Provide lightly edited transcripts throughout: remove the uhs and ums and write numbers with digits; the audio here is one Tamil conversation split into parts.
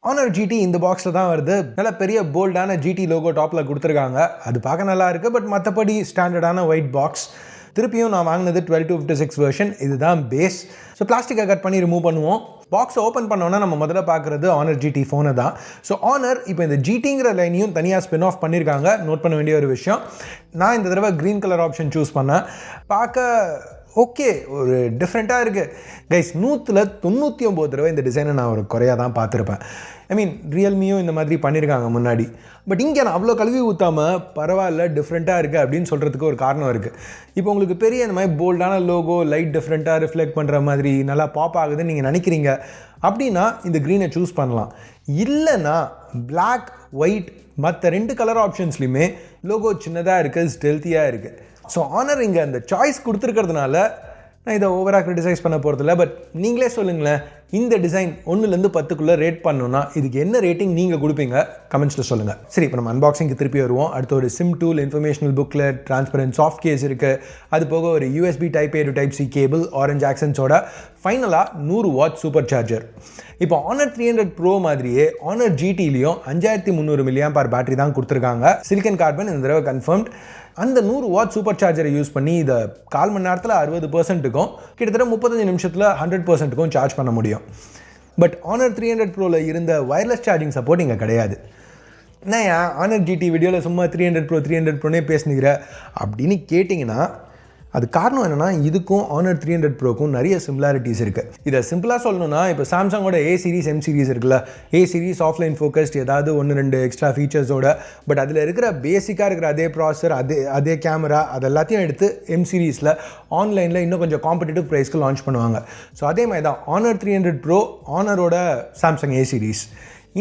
Honor GT இந்த பாக்ஸில் தான் வருது. நல்ல பெரிய போல்டான GT லோகோ டாப்பில் கொடுத்துருக்காங்க. அது பார்க்க நல்லா இருக்குது. பட் மற்றபடி ஸ்டாண்டர்டான ஒயிட் பாக்ஸ். திருப்பியும் நான் வாங்கினது 12-56 வெர்ஷன். இதுதான் பேஸ். ஸோ பிளாஸ்டிக்கை கட் பண்ணி ரிமூவ் பண்ணுவோம். பாக்ஸை ஓப்பன் பண்ணோன்னா நம்ம முதல்ல பார்க்குறது Honor GT ஃபோனை தான். ஸோ Honor இப்போ இந்த GTங்கிற லைனையும் தனியாக ஸ்பின் ஆஃப் பண்ணியிருக்காங்க. நோட் பண்ண வேண்டிய ஒரு விஷயம். நான் இந்த தடவை க்ரீன் கலர் ஆப்ஷன் சூஸ் பண்ணேன். பார்க்க ஓகே, ஒரு டிஃப்ரெண்ட்டாக இருக்குது கைஸ். 199 தடவை இந்த டிசைனை நான் ஒரு குறையாக தான் பார்த்துருப்பேன். ஐ மீன் ரியல்மியும் இந்த மாதிரி பண்ணியிருக்காங்க முன்னாடி. பட் இங்கே நான் அவ்வளோ கழுவி ஊற்றாமல் பரவாயில்ல டிஃப்ரெண்ட்டாக இருக்குது அப்படின்னு சொல்கிறதுக்கு ஒரு காரணம் இருக்குது. இப்போ உங்களுக்கு பெரிய இந்த மாதிரி போல்டான லோகோ லைட் டிஃப்ரெண்ட்டாக ரிஃப்ளெக்ட் பண்ணுற மாதிரி நல்லா பாப் ஆகுதுன்னு நீங்கள் நினைக்கிறீங்க அப்படின்னா இந்த க்ரீனை சூஸ் பண்ணலாம். இல்லைன்னா பிளாக் ஒயிட் மற்ற 2 கலர் ஆப்ஷன்ஸ்லையுமே லோகோ சின்னதாக இருக்குது, ஸ்டெல்த்தியாக இருக்குது. ஸோ Honor இங்கே அந்த சாய்ஸ் கொடுத்துருக்கிறதுனால நான் இதை ஓவராக கிரிட்டிசைஸ் பண்ண போகிறதில்ல. பட் நீங்களே சொல்லுங்களேன், இந்த டிசைன் 1லேருந்து 10க்குள்ளே ரேட் பண்ணணுன்னா இதுக்கு என்ன ரேட்டிங் நீங்கள் கொடுப்பீங்க? கமெண்ட்ஸில் சொல்லுங்கள். சரி, இப்போ நம்ம அன்பாக்சிங்க்கு திருப்பி வருவோம். அடுத்து ஒரு sim tool, informational booklet, transparent soft case இருக்குது. அது போக ஒரு USB Type A to Type C cable, orange ஆக்சன்ஸோட ஃபைனலாக 100 வாட் சூப்பர் சார்ஜர். இப்போ Honor 300 Pro மாதிரியே Honor GTலையும் 5300 mAh பேட்டரி தான் கொடுத்துருக்காங்க. சிலிக்கன் கார்பன் இந்த தடவை கன்ஃபர்ம்ட். அந்த 100 வாட் சூப்பர் சார்ஜரை யூஸ் பண்ணி இதை 1/4 மணி நேரத்தில் 60%க்கும் கிட்டத்தட்ட 35 நிமிஷத்தில் 100%க்கும் சார்ஜ் பண்ண முடியும். பட் Honor 300 Proவில் இருந்த வயர்லெஸ் சார்ஜிங் சப்போர்ட் இங்கே கிடையாது. நான் Honor GT வீடியோவில் சும்மா 300 Proனே பேசுனிக்கிற அப்படின்னு கேட்டிங்கன்னா அது காரணம் என்னென்னா, இதுக்கும் Honor 300 Proக்கும் நிறைய சிமிலாரிட்டிஸ் இருக்குது. இதை சிம்பிளாக சொல்லணும்னா, இப்போ சாம்சங்கோட A சீரிஸ் M சீரிஸ் இருக்குல்ல, A சீரிஸ் ஆஃப்லைன் ஃபோக்கஸ்ட் ஏதாவது 1-2 எக்ஸ்ட்ரா ஃபீச்சர்ஸோட, பட் அதில் இருக்கிற பேசிக்காக இருக்கிற அதே ப்ராசஸர், அதே கேமரா, அது எல்லாத்தையும் எடுத்து M சீரிஸில் ஆன்லைனில் இன்னும் கொஞ்சம் காம்படிட்டிவ் ப்ரைஸ்க்கு லான்ச் பண்ணுவாங்க. ஸோ அதே மாதிரி தான் Honor 300 Pro Honorோட சாம்சங் A சீரிஸ்,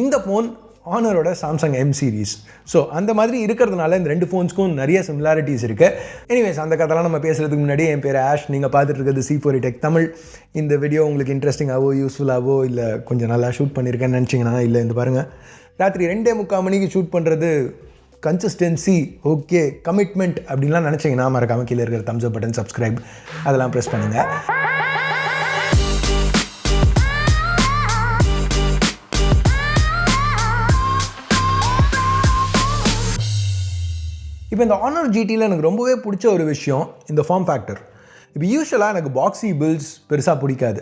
இந்த ஃபோன் Honorோட சாம்சங் M சீரிஸ். ஸோ அந்த மாதிரி இருக்கிறதுனால இந்த 2 ஃபோன்ஸ்க்கும் நிறைய சிமிலாரிட்டிஸ் இருக்குது. எனிவேஸ், அந்த கதைலாம் நம்ம பேசுகிறதுக்கு முன்னாடி, என் பேர் ஆஷ், நீங்கள் பார்த்துட்டு இருக்கிறது C4 Tech தமிழ். இந்த வீடியோ உங்களுக்கு இன்ட்ரெஸ்டிங்காகவோ யூஸ்ஃபுல்லாகவோ இல்லை கொஞ்சம் நல்லா ஷூட் பண்ணியிருக்கேன்னு நினச்சிங்கன்னா, இல்லை இந்த பாருங்கள், ராத்திரி 2:45 மணிக்கு ஷூட் பண்ணுறது கன்சிஸ்டன்சி, ஓகே, கமிட்மெண்ட் அப்படின்லாம் நினச்சிங்கன்னா மறக்காமல் கீழே இருக்கிற தம்ஸ் அப் பட்டன், சப்ஸ்கிரைப் அதெல்லாம் ப்ரெஸ் பண்ணுங்கள். இப்போ இந்த Honor GTயில் எனக்கு ரொம்பவே பிடிச்ச ஒரு விஷயம் இந்த ஃபார்ம் ஃபேக்டர். இப்போ யூஸ்வலாக எனக்கு பாக்ஸி பில்ஸ் பெருசாக பிடிக்காது.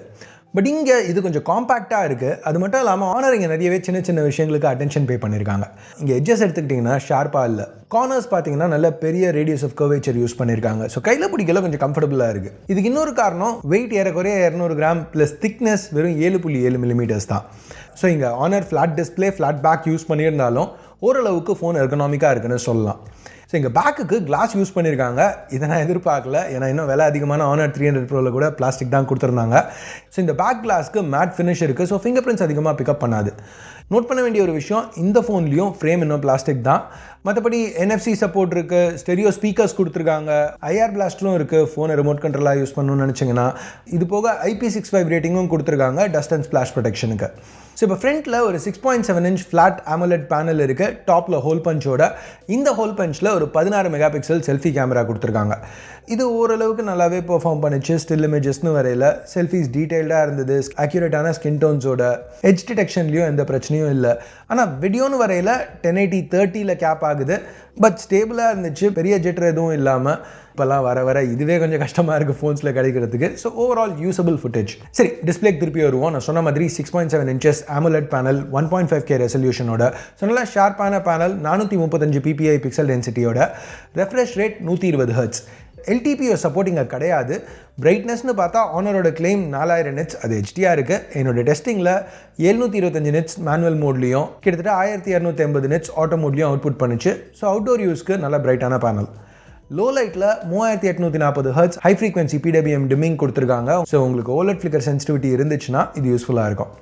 பட் இங்கே இது கொஞ்சம் காம்பேக்டாக இருக்குது. அது மட்டும் இல்லாமல் Honor இங்கே நிறையவே சின்ன சின்ன விஷயங்களுக்கு அட்டென்ஷன் பே பண்ணியிருக்காங்க. இங்கே எட்ஜஸ் எடுத்துக்கிட்டிங்கன்னா ஷார்ப்பாக இல்லை, கார்னர்ஸ் பார்த்தீங்கன்னா நல்ல பெரிய ரேடியஸ் ஆஃப் கர்வேச்சர் யூஸ் பண்ணியிருக்காங்க. ஸோ கையில் பிடிக்கல கொஞ்சம் கம்ஃபர்டபுளாக இருக்குது. இதுக்கு இன்னொரு காரணம் வெயிட் ஏறக்குறைய 200 கிராம் ப்ளஸ் திக்னஸ் வெறும் 7.7 மில்லிமீட்டர்ஸ் தான். ஸோ இங்கே Honor flat display, flat back use பண்ணியிருந்தாலும் ஓரளவுக்கு ஃபோன் எர்கனாமிக்காக இருக்குன்னு சொல்லலாம். ஸோ இங்கே பேக்குக்கு கிளாஸ் யூஸ் பண்ணியிருக்காங்க. இதை நான் எதிர்பார்க்கல, ஏன்னா இன்னும் விலை அதிகமான Honor 300 Proவில் கூட பிளாஸ்டிக் தான் கொடுத்துருந்தாங்க. ஸோ இந்த பேக் கிளாஸ்க்கு மேட் ஃபினிஷ் இருக்குது. ஸோ ஃபிங்கர் பிரிண்ட்ஸ் அதிகமாக பிக்கப் பண்ணாது. நோட் பண்ண வேண்டிய ஒரு விஷயம், இந்த ஃபோன்லேயும் ஃப்ரேம் இன்னும் பிளாஸ்டிக் தான். மற்றபடி NFC சப்போர்ட் இருக்குது, ஸ்டெரியோ ஸ்பீக்கர்ஸ் கொடுத்துருக்காங்க, IR பிளாஸ்டரும் இருக்குது ஃபோனை ரிமோட் கண்ட்ரோலாக யூஸ் பண்ணணும்னு நினச்சிங்கன்னா. இது போக IP65 ரேட்டிங்கும் கொடுத்துருக்காங்க டஸ்ட் அண்ட் ஸ்பிளாஷ் ப்ரொடெக்ஷனுக்கு. ஸோ இப்போ ஃப்ரண்ட்டில் ஒரு 6.7 inch ஃப்ளாட் AMOLED பேனல் இருக்குது, டாப்பில் ஹோல் பஞ்சோட. இந்த ஹோல் பஞ்சில் ஒரு 16 மெகாபிக்சல் செல்ஃபி கேமரா கொடுத்துருக்காங்க. இது ஓரளவுக்கு நல்லாவே பெர்ஃபார்ம் பண்ணிச்சு. ஸ்டில் இமேஜஸ்னு வரையில் செல்ஃபிஸ் டீட்டெயில்டாக இருந்தது, அக்யூரேட்டான ஸ்கின் டோன்ஸோட, எட்ஜ் டிடெக்ஷன்லையும் எந்த பிரச்சனையும் இல்லை. ஆனால் வீடியோன்னு வரையில் 1080-30 கேப் ஆகுது. பட் ஸ்டேபிளாக இருந்துச்சு, பெரிய ஜெட்டர் எதுவும் இல்லாமல். இப்போல்லாம் வர இதுவே கொஞ்சம் கஷ்டமாக இருக்குது ஃபோன்ஸில் கிடைக்கிறதுக்கு. So overall usable footage. சரி, டிஸ்பிளேக்கு திருப்பி வருவோம். நான் சொன்ன மாதிரி 6.7 inches AMOLED பேனல், 1.5K ரெசல்யூஷனோட. ஸோ நல்லா ஷார்ப்பான பேனல், 435 ppi பிக்சல் டென்சிட்டியோட, refresh rate 120 Hz. LTPO support இங்கே கிடையாது. பிரைட்னஸ்னு பார்த்தா Honorோட கிளைம் 4000 nits, அது HDR இருக்குது. என்னோட டெஸ்டிங்கில் 725 nits மேனுவல் மோட்லேயும் கிட்டத்தட்ட 1280 nits ஆட்டோ மோட்லேயும் அவுட்புட் பண்ணிச்சு. ஸோ அவுட்டோர் யூஸ்க்கு நல்ல பிரைட்டான பேனல். லோ லைட்டில் 3840 Hz high frequency PWM dimming கொடுத்துருக்காங்க. ஸோ உங்களுக்கு OLED ஃப்ளிக்கர் சென்சிட்டிவிட்டி இருந்துச்சுன்னா இது யூஸ்ஃபுல்லாக இருக்கும்.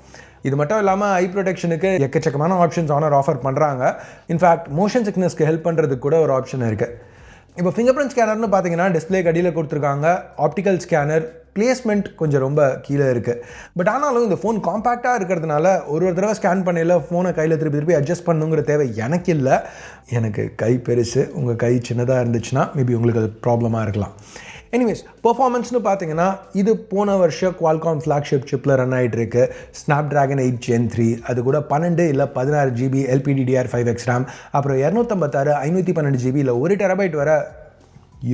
இது மட்டும் இல்லாமல் ஐ ப்ரொடெக்ஷனுக்கு எக்கச்சக்கமான ஆப்ஷன்ஸ் Honor ஆஃபர் பண்ணுறாங்க. இன்ஃபேக்ட் மோஷன் சிக்னஸ்க்கு ஹெல்ப் பண்ணுறதுக்கு கூட ஒரு ஆப்ஷன் இருக்குது. இப்போ ஃபிங்கர் பிரிண்ட் ஸ்கேனர்னு பார்த்தீங்கன்னா டிஸ்பிளே அடியில் கொடுத்துருக்காங்க. ஆப்டிக்கல் ஸ்கேனர் பிளேஸ்மெண்ட் கொஞ்சம் ரொம்ப கீழே இருக்குது. பட் ஆனாலும் இந்த ஃபோன் காம்பேக்டாக இருக்கிறதுனால ஒரு தடவை ஸ்கேன் பண்ணையில் ஃபோனை கையில் திருப்பி அட்ஜஸ்ட் பண்ணுங்கிற தேவை எனக்கு இல்லை. எனக்கு கை பெருசு, உங்கள் கை சின்னதாக இருந்துச்சுன்னா மேபி உங்களுக்கு அது ப்ராப்ளமாக இருக்கலாம். எனிவேஸ் பெர்ஃபார்மன்ஸ்னு பார்த்தீங்கன்னா இது போன வருஷம் Qualcomm Flagship சிப்பில் ரன் ஆகிட்டு இருக்கு. Snapdragon 8 Gen 3, அது கூட 12 இல்லை 16 GB LPDDR5X RAM, அப்புறம் 256 512 GB இல்லை 1 TB வர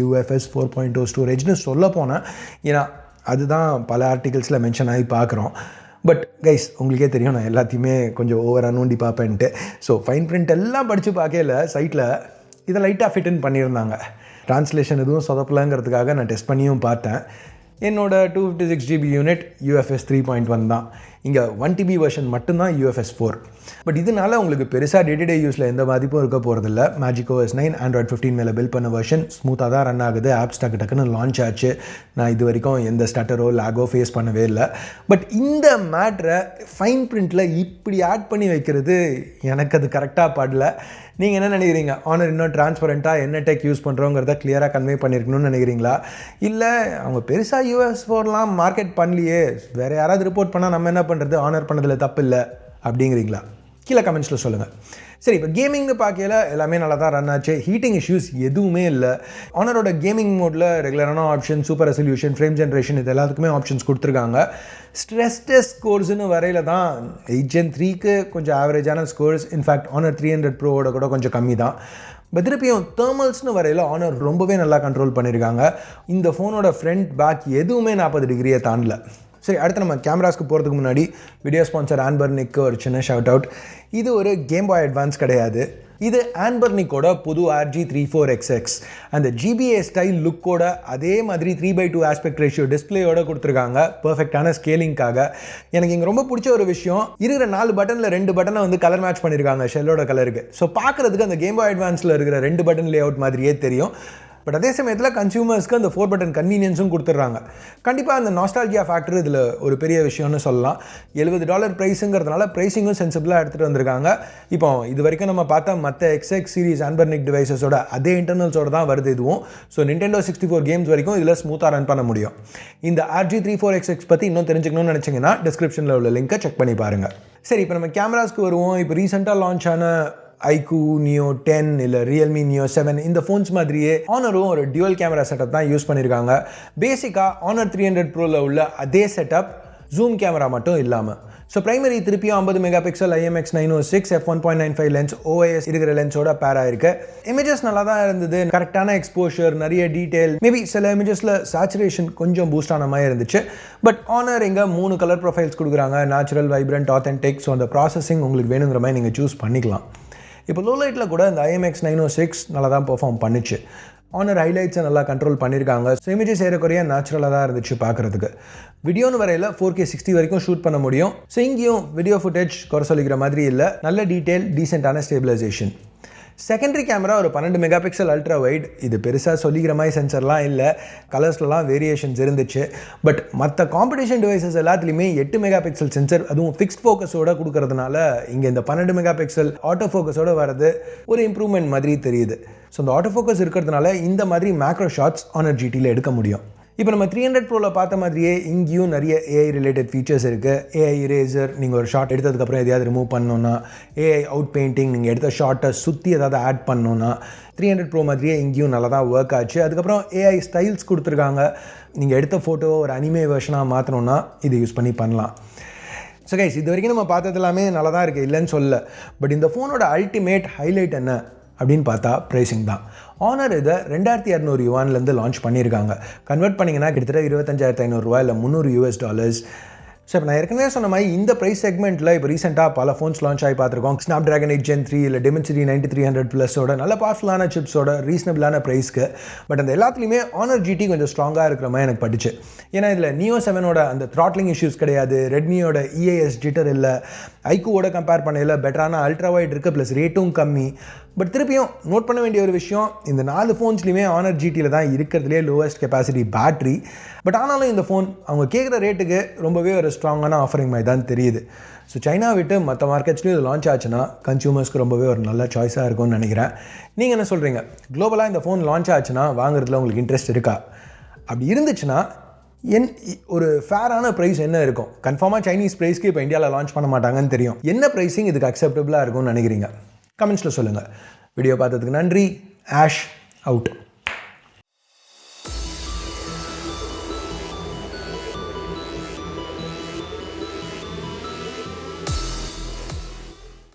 UFS 4.0 ஸ்டோரேஜ்னு சொல்ல போனால், ஏன்னா அதுதான் பல ஆர்டிகல்ஸில் மென்ஷன் ஆகி பார்க்குறோம். பட் கைஸ், உங்களுக்கே தெரியும் நான் எல்லாத்தையுமே கொஞ்சம் ஓவராக நோண்டி பார்ப்பேன்ட்டு. ஸோ ஃபைன் பிரிண்ட் எல்லாம் படித்து பார்க்கல சைட்டில் இதை லைட்டாக ஃபிட்டன் பண்ணியிருந்தாங்க. ட்ரான்ஸ்லேஷன் எதுவும் சொதப்பலங்கிறதுக்காக நான் டெஸ்ட் பண்ணியும் பார்த்தேன். என்னோட 256 GB யூனிட் UFS 3.1 தான். இங்கே 1 TB வெர்ஷன் மட்டும்தான் UFS 4. பட் இதனால உங்களுக்கு பெருசாக டே டு டே யூஸில் எந்த பாதிப்பும் இருக்க போகிறதில்ல. Magic OS 9 Android 15 மேலே பில்ட் பண்ண வெர்ஷன் ஸ்மூத்தாக தான் ரன் ஆகுது. ஆப்ஸ் டக்குன்னு லான்ச் ஆச்சு. நான் இது வரைக்கும் எந்த ஸ்டட்டரோ லேகோ ஃபேஸ் பண்ணவே இல்லை. பட் இந்த மேட்ரை ஃபைன் பிரிண்டில் இப்படி ஆட் பண்ணி வைக்கிறது எனக்கு அது கரெக்டாக படல. நீங்கள் என்ன நினைக்கிறீங்க? ஆனர் இன்னும் டிரான்ஸ்பரண்ட்டாக என்ன டெக் யூஸ் பண்ணுறோங்கிறத கிளியராக கன்வே பண்ணியிருக்கணும்னு நினைக்கிறீங்களா? இல்லை அவங்க பெருசாக UFS 4லாம் மார்க்கெட் பண்ணலையே, வேறு யாராவது ரிப்போர்ட் பண்ணால் நம்ம என்ன பண்ணுறது, ஆனர் பண்ணதில் தப்பு இல்லை அப்படிங்கிறீங்களா? கீழே கமெண்ட்ஸில் சொல்லுங்கள். சரி, இப்போ கேமிங்னு பார்க்கல எல்லாமே நல்லா தான் ரன் ஆச்சு. ஹீட்டிங் இஷ்யூஸ் எதுவுமே இல்லை. ஆனரோட கேமிங் மோடில் ரெகுலரான option, super resolution, frame generation, இது எல்லாத்துக்குமே ஆப்ஷன்ஸ் கொடுத்துருக்காங்க. ஸ்ட்ரெஸ் டெஸ்ட் ஸ்கோர்ஸ்னு வரையில் தான் 8 Gen 3க்கு கொஞ்சம் ஆவரேஜான ஸ்கோர்ஸ். இன்ஃபேக்ட் ஆனர் 300 ப்ரோவோட கூட கொஞ்சம் கம்மி தான். பட் திருப்பியும் தேர்மல்ஸ்னு வரையில் ஆனர் ரொம்பவே நல்லா கண்ட்ரோல் பண்ணியிருக்காங்க. இந்த ஃபோனோட ஃப்ரண்ட் பேக் எதுவுமே 40 டிகிரியை தாண்டல. சரி, அடுத்து நம்ம கேமராஸ்க்கு போகிறதுக்கு முன்னாடி வீடியோ ஸ்பான்சர் ஆன்பர்னிக்கு ஒரு சின்ன ஷவுட் அவுட். இது ஒரு கேம் பாய் அட்வான்ஸ் கிடையாது. இது ஆன்பர்னிக்கோட புது RG34XX. அந்த GBA ஸ்டைல் லுக்கோட அதே மாதிரி 3:2 ஆஸ்பெக்ட் ரேஷியோ டிஸ்பிளேயோட கொடுத்துருக்காங்க பர்ஃபெக்டான ஸ்கேலிங்காக. எனக்கு இங்கே ரொம்ப பிடிச்ச ஒரு விஷயம், இருக்கிற 4 பட்டனில் 2 பட்டனை வந்து கலர் மேட்ச் பண்ணியிருக்காங்க ஷெல்லோட கலருக்கு. ஸோ பார்க்குறதுக்கு அந்த கேம் பாய் அட்வான்ஸில் இருக்கிற 2 பட்டன் லே அவுட் மாதிரியே தெரியும். பட் அதே சமயத்தில் கன்சியூமர்ஸ்க்கு அந்த 4 பட்டன் கன்வீனியன்ஸும் கொடுத்துட்றாங்க. கண்டிப்பாக அந்த நாஸ்டால்ஜியா ஃபேக்டர் இதில் ஒரு பெரிய விஷயம்னு சொல்லலாம். $70 ப்ரைஸுங்கிறதுனால ப்ரைஸிங்கும் சென்சிபிளாக எடுத்துகிட்டு வந்திருக்காங்க. இப்போ இது வரைக்கும் நம்ம பார்த்தா மற்ற XX சீரிஸ் ஆன்பர்னிக் டிவைசஸோட அதே இன்டர்னல்ஸோட தான் வருது இதுவும். ஸோ Nintendo 64 கேம்ஸ் வரைக்கும் இதில் ஸ்மூத்தாக ரன் பண்ண முடியும். இந்த RG34XX பற்றி இன்னும் தெரிஞ்சுக்கணும்னு நினச்சிங்கன்னா டிஸ்கிரிப்ஷனில் உள்ள லிங்கை செக் பண்ணி பாருங்கள். சரி, இப்போ நம்ம கேமராஸ்க்கு வருவோம். இப்போ ரீசெண்டாக லான்ச் ஆன iQOO Neo 10 இல்லை Realme Neo 7 இந்த ஃபோன்ஸ் மாதிரியே ஆனரும் ஒரு டியூவல் கேமரா செட்டப் தான் யூஸ் பண்ணியிருக்காங்க. பேசிக்காக ஆனர் 300 ப்ரோவில் உள்ள அதே செட்டப், ஜூம் கேமரா மட்டும் இல்லாமல். ஸோ பிரைமரி திருப்பியும் 50 megapixel IMX906 f1.95 lens OIS இருக்கிற லென்ஸோட பேர் ஆயிருக்கு. இமேஜஸ் நல்லா தான் இருந்தது, கரெக்டான எக்ஸ்போஷர், நிறைய டீட்டெயில், மேபி சில இமேஜஸில் சேச்சுரேஷன் கொஞ்சம் பூஸ்ட் ஆன மாதிரி இருந்துச்சு. பட் ஆனர் இங்கே 3 கலர் ப்ரொஃபைல்ஸ் கொடுக்குறாங்க, நேச்சுரல், வைப்ரண்ட், ஆத்தென்டிக். ஸோ அந்த ப்ராசஸிங் உங்களுக்கு வேணுங்கிற மாதிரி நீங்கள் சூஸ் பண்ணிக்கலாம். இப்போ லோ லைட்டில் கூட இந்த IMX906 நல்லா தான் பெர்ஃபார்ம் பண்ணிச்சு. ஆனர் ஹைலைட்ஸை நல்லா கண்ட்ரோல் பண்ணியிருக்காங்க. ஸோ இமேஜஸ் ஏறக்குறைய நேச்சுரலாக தான் இருந்துச்சு பார்க்குறதுக்கு. வீடியோன்னு வரையில் 4K 60 வரைக்கும் ஷூட் பண்ண முடியும். ஸோ இங்கேயும் வீடியோ ஃபுட்டேஜ் குறை சொல்லிக்கிற மாதிரி இல்லை, நல்ல டீட்டெயில், டீசெண்டான ஸ்டேபிளைசேஷன். செகண்டரி கேமரா ஒரு 12 மெகாபிக்சல் அல்ட்ரா வைட். இது பெருசாக சொல்லிக்கிற மாதிரி சென்சர்லாம் இல்லை, கலர்ஸ்லாம் வேரியேஷன்ஸ் இருந்துச்சு. பட் மற்ற காம்படிஷன் டிவைசஸ் எல்லாத்துலேயுமே 8 மெகாபிக்சல் சென்சர், அதுவும் ஃபிக்ஸ்ட் ஃபோக்கஸோட கொடுக்கறதுனால இங்கே இந்த 12 மெகாபிக்சல் ஆட்டோ ஃபோக்கஸோட வரது ஒரு இம்ப்ரூவ்மெண்ட் மாதிரி தெரியுது. ஸோ இந்த ஆட்டோ ஃபோக்கஸ் இருக்கிறதுனால இந்த மாதிரி மேக்ரோ ஷாட்ஸ் ஆனர் GTயில் எடுக்க முடியும். இப்போ நம்ம 300 ப்ரோவில் பார்த்த மாதிரியே இங்கேயும் நிறைய AI ரிலேட்டட் ஃபீச்சர்ஸ் இருக்குது. AI இரேசர், நீங்கள் ஒரு ஷாட் எடுத்ததுக்கப்புறம் எதையாவது ரிமூவ் பண்ணணுன்னா, AI அவுட் பெயிண்டிங், நீங்கள் எடுத்த ஷாட்டை சுற்றி ஏதாவது ஆட் பண்ணணுன்னா 300 ப்ரோ மாதிரியே இங்கேயும் நல்லா தான் ஒர்க் ஆச்சு. அதுக்கப்புறம் AI ஸ்டைல்ஸ் கொடுத்துருக்காங்க. நீங்கள் எடுத்த ஃபோட்டோ ஒரு அனிமே வெர்ஷனாக மாற்றணுன்னா இது யூஸ் பண்ணலாம். ஸோ கைஸ், இது வரைக்கும் நம்ம பார்த்தது எல்லாமே நல்லா தான் இருக்குது, இல்லைன்னு சொல்ல. பட் இந்த ஃபோனோட அல்டிமேட் ஹைலைட் என்ன அப்படின்னு பார்த்தா ப்ரைஸிங் தான். ஆனர் இதை 2200 யுவான்லேருந்து லான்ச் பண்ணியிருக்காங்க. கன்வெர்ட் பண்ணிங்கன்னா கிட்டத்தட்ட $25,500 இல்லை $300. ஸோ இப்போ நான் ஏற்கனவே சொன்ன மாதிரி இந்த ப்ரைஸ் செக்மெண்ட்டில் இப்போ ரீசெண்டாக பல ஃபோன்ஸ் லான்ச் ஆகி பார்த்துருக்கோம். Snapdragon 8 Gen 3 இல்லை Dimensity 9300+ஓட நல்ல பவர்ஃபுல்லான சிப்ஸோட ரீசனபிளான ப்ரைஸ்க்கு. பட் அந்த எல்லாத்துலேயுமே ஆனர் GT கொஞ்சம் ஸ்ட்ராங்காக இருக்கிற மாதிரி எனக்கு பட்டுச்சு. ஏன்னா இதில் Neo 7ஓட அந்த த்ராட்லிங் இஷ்யூஸ் கிடையாது, ரெட்மியோட EAS ஜிட்டர் இல்லை, iQOOவோட கம்பேர் பண்ணையில் பெட்டரான அல்ட்ரா வைட் இருக்குது, ப்ளஸ் ரேட்டும் கம்மி. பட் திருப்பியும் நோட் பண்ண வேண்டிய ஒரு விஷயம், இந்த 4 ஃபோன்ஸ்லையுமே ஆனர் GTயில் தான் இருக்கிறதுலே லோவஸ்ட் கெப்பாசிட்டி பேட்ரி. பட் ஆனாலும் இந்த ஃபோன் அவங்க கேட்குற ரேட்டுக்கு ரொம்பவே ஒரு ஸ்ட்ராங்கான ஆஃபரிங் மாதிரி தான் தெரியுது. ஸோ சைனா விட்டு மற்ற மார்க்கெட்ஸ்லையும் இது லான்ச் ஆச்சுன்னா கன்சியூமர்ஸ்க்கு ரொம்பவே ஒரு நல்ல சாய்ஸாக இருக்கும்னு நினைக்கிறேன். நீங்கள் என்ன சொல்கிறீங்க? குளோபலாக இந்த ஃபோன் லான்ச் ஆச்சுன்னா வாங்குறதுல உங்களுக்கு இன்ட்ரெஸ்ட் இருக்கா? அப்படி இருந்துச்சுன்னா ஒரு ஃபேரான ப்ரைஸ் என்ன இருக்கும்? கன்ஃபார்மாக சைனீஸ் ப்ரைஸ்க்கு இப்போ இந்தியாவில் லான்ச் பண்ண மாட்டாங்கன்னு தெரியும். என்ன ப்ரைஸிங் இதுக்கு அக்செப்டபுளாக இருக்கும்னு நினைக்கிறீங்க? கமெண்ட்ஸில் சொல்லுங்கள். வீடியோ பார்த்ததுக்கு நன்றி. Ash out.